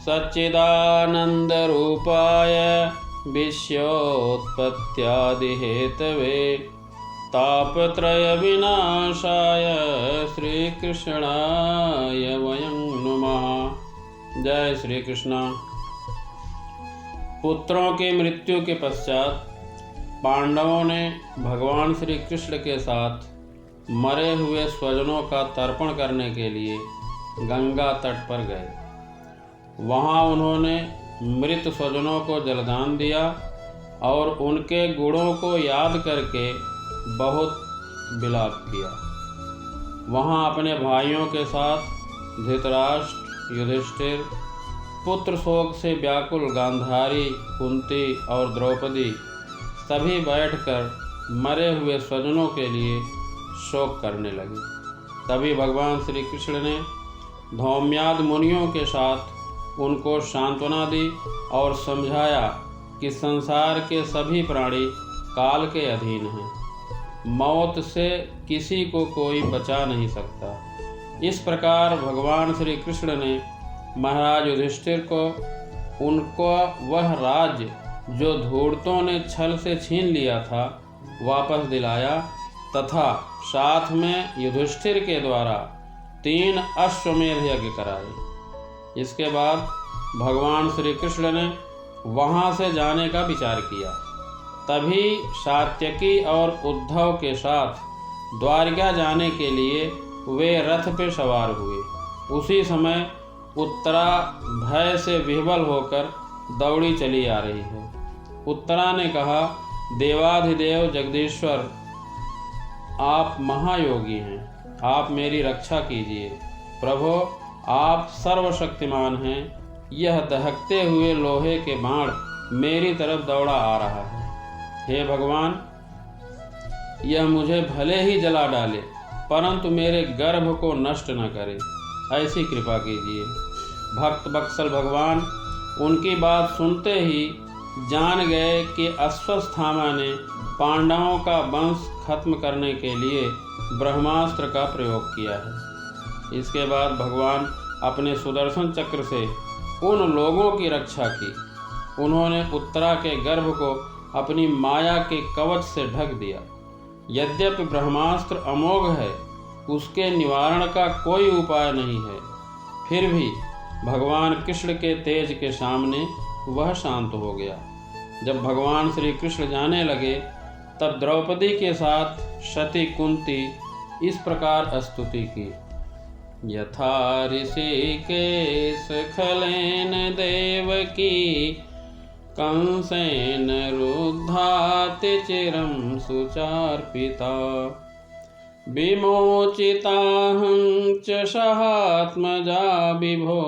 सच्चिदानन्दरूपाय विश्वोत्पत्त्यादिहेतवे तापत्रयविनाशाय श्रीकृष्णाय वयं नमः। जय श्री कृष्ण। पुत्रों की मृत्यु के पश्चात पांडवों ने भगवान श्री कृष्ण के साथ मरे हुए स्वजनों का तर्पण करने के लिए गंगा तट पर गए। वहाँ उन्होंने मृत स्वजनों को जलदान दिया और उनके गुणों को याद करके बहुत विलाप किया। वहाँ अपने भाइयों के साथ धृतराष्ट्र, युधिष्ठिर, पुत्र शोक से व्याकुल गांधारी, कुंती और द्रौपदी सभी बैठकर मरे हुए स्वजनों के लिए शोक करने लगे। तभी भगवान श्री कृष्ण ने धौम्याद मुनियों के साथ उनको सांत्वना दी और समझाया कि संसार के सभी प्राणी काल के अधीन हैं। मौत से किसी को कोई बचा नहीं सकता। इस प्रकार भगवान श्री कृष्ण ने महाराज युधिष्ठिर को उनको वह राज्य जो धूर्तों ने छल से छीन लिया था वापस दिलाया तथा साथ में युधिष्ठिर के द्वारा 3 अश्वमेध यज्ञ कराए। इसके बाद भगवान श्री कृष्ण ने वहाँ से जाने का विचार किया। तभी सात्यकी और उद्धव के साथ द्वारिका जाने के लिए वे रथ पे सवार हुए। उसी समय उत्तरा भय से विह्वल होकर दौड़ी चली आ रही है। उत्तरा ने कहा, देवाधिदेव जगदीश्वर, आप महायोगी हैं, आप मेरी रक्षा कीजिए। प्रभो, आप सर्वशक्तिमान हैं। यह दहकते हुए लोहे के बाण मेरी तरफ दौड़ा आ रहा है। हे भगवान, यह मुझे भले ही जला डाले परंतु मेरे गर्भ को नष्ट न करे, ऐसी कृपा कीजिए। भक्त वत्सल भगवान उनकी बात सुनते ही जान गए कि अश्वत्थामा ने पांडवों का वंश खत्म करने के लिए ब्रह्मास्त्र का प्रयोग किया है। इसके बाद भगवान अपने सुदर्शन चक्र से उन लोगों की रक्षा की। उन्होंने उत्तरा के गर्भ को अपनी माया के कवच से ढक दिया। यद्यपि ब्रह्मास्त्र अमोघ है, उसके निवारण का कोई उपाय नहीं है, फिर भी भगवान कृष्ण के तेज के सामने वह शांत हो गया। जब भगवान श्री कृष्ण जाने लगे तब द्रौपदी के साथ सती कुंती इस प्रकार स्तुति की। यथा ऋषिकेश खलेन देवकी कंसेन रुद्धाति चिरं सुचार्पिता विमोचिताहं च सहात्मजा विभो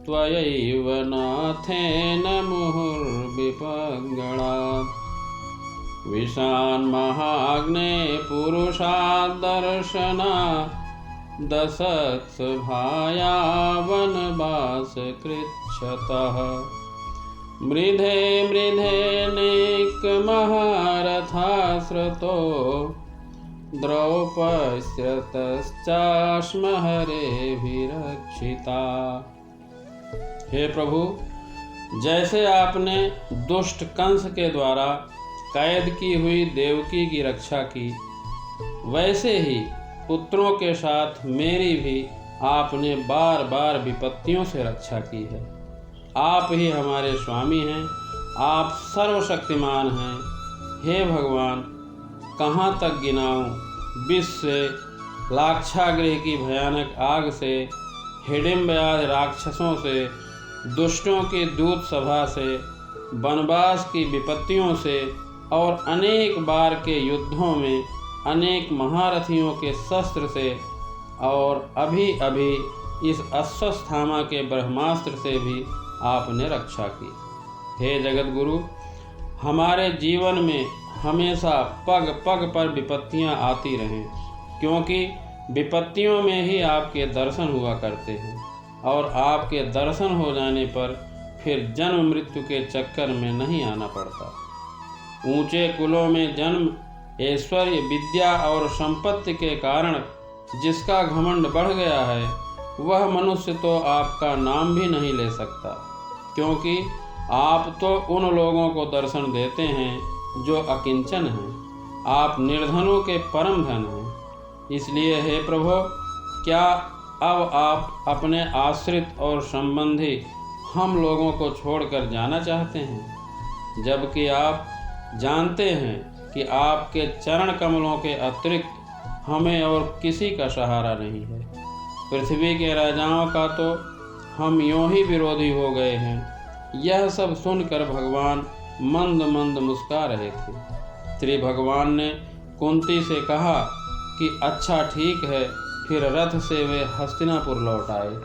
त्वयैव नाथेन मुहुर्विपङ्गणात् विशान्महाग्ने पुरुषादर्शना दशत्स भाया वनवासकृच्छतः मृधे नेकमहारथाश्रतो द्रौपस्यतश्चास्म हरेभिरक्षिता। हे प्रभु, जैसे आपने दुष्ट कंस के द्वारा कैद की हुई देवकी की रक्षा की, वैसे ही पुत्रों के साथ मेरी भी आपने बार बार विपत्तियों से रक्षा की है। आप ही हमारे स्वामी हैं, आप सर्वशक्तिमान हैं। हे भगवान, कहाँ तक गिनाऊं? विष से, लाक्षागृह की भयानक आग से, हिडिम्ब आदि राक्षसों से, दुष्टों की दूत सभा से, वनवास की विपत्तियों से और अनेक बार के युद्धों में अनेक महारथियों के शस्त्र से और अभी अभी इस अश्वत्थामा के ब्रह्मास्त्र से भी आपने रक्षा की। हे जगत गुरु, हमारे जीवन में हमेशा पग पग पर विपत्तियां आती रहें, क्योंकि विपत्तियों में ही आपके दर्शन हुआ करते हैं और आपके दर्शन हो जाने पर फिर जन्म मृत्यु के चक्कर में नहीं आना पड़ता। ऊंचे कुलों में जन्म, ऐश्वर्य, विद्या और संपत्ति के कारण जिसका घमंड बढ़ गया है, वह मनुष्य तो आपका नाम भी नहीं ले सकता, क्योंकि आप तो उन लोगों को दर्शन देते हैं जो अकिंचन हैं। आप निर्धनों के परम धन हैं। इसलिए हे प्रभु, क्या अब आप अपने आश्रित और संबंधी हम लोगों को छोड़कर जाना चाहते हैं, जबकि आप जानते हैं कि आपके चरण कमलों के अतिरिक्त हमें और किसी का सहारा नहीं है। पृथ्वी के राजाओं का तो हम यूं ही विरोधी हो गए हैं। यह सब सुनकर भगवान मंद मंद मुस्कुरा रहे थे। श्री भगवान ने कुंती से कहा कि अच्छा ठीक है। फिर रथ से वे हस्तिनापुर लौट आए।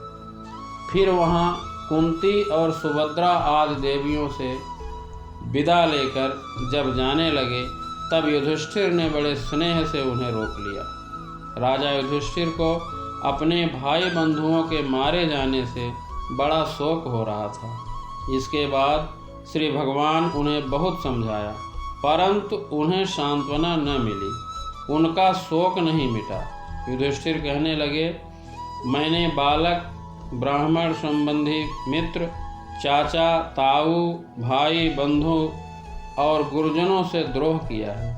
फिर वहाँ कुंती और सुभद्रा आदि देवियों से विदा लेकर जब जाने लगे, तब युधिष्ठिर ने बड़े स्नेह से उन्हें रोक लिया। राजा युधिष्ठिर को अपने भाई बंधुओं के मारे जाने से बड़ा शोक हो रहा था। इसके बाद श्री भगवान उन्हें बहुत समझाया, परंतु उन्हें सांत्वना न मिली। उनका शोक नहीं मिटा। युधिष्ठिर कहने लगे, मैंने बालक, ब्राह्मण संबंधी मित्र, चाचा, ताऊ, भाई, बंधु और गुरुजनों से द्रोह किया है।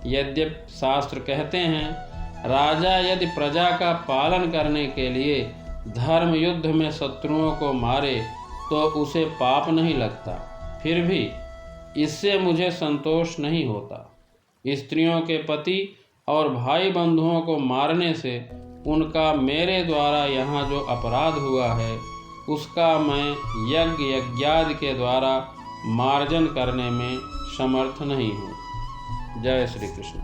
यद्यपि शास्त्र कहते हैं, राजा यदि प्रजा का पालन करने के लिए धर्म युद्ध में शत्रुओं को मारे तो उसे पाप नहीं लगता, फिर भी इससे मुझे संतोष नहीं होता। स्त्रियों के पति और भाई बंधुओं को मारने से उनका मेरे द्वारा यहाँ जो अपराध हुआ है, उसका मैं यज्ञ यज्ञादि के द्वारा मार्जन करने में समर्थ नहीं हूँ। जय श्री कृष्ण।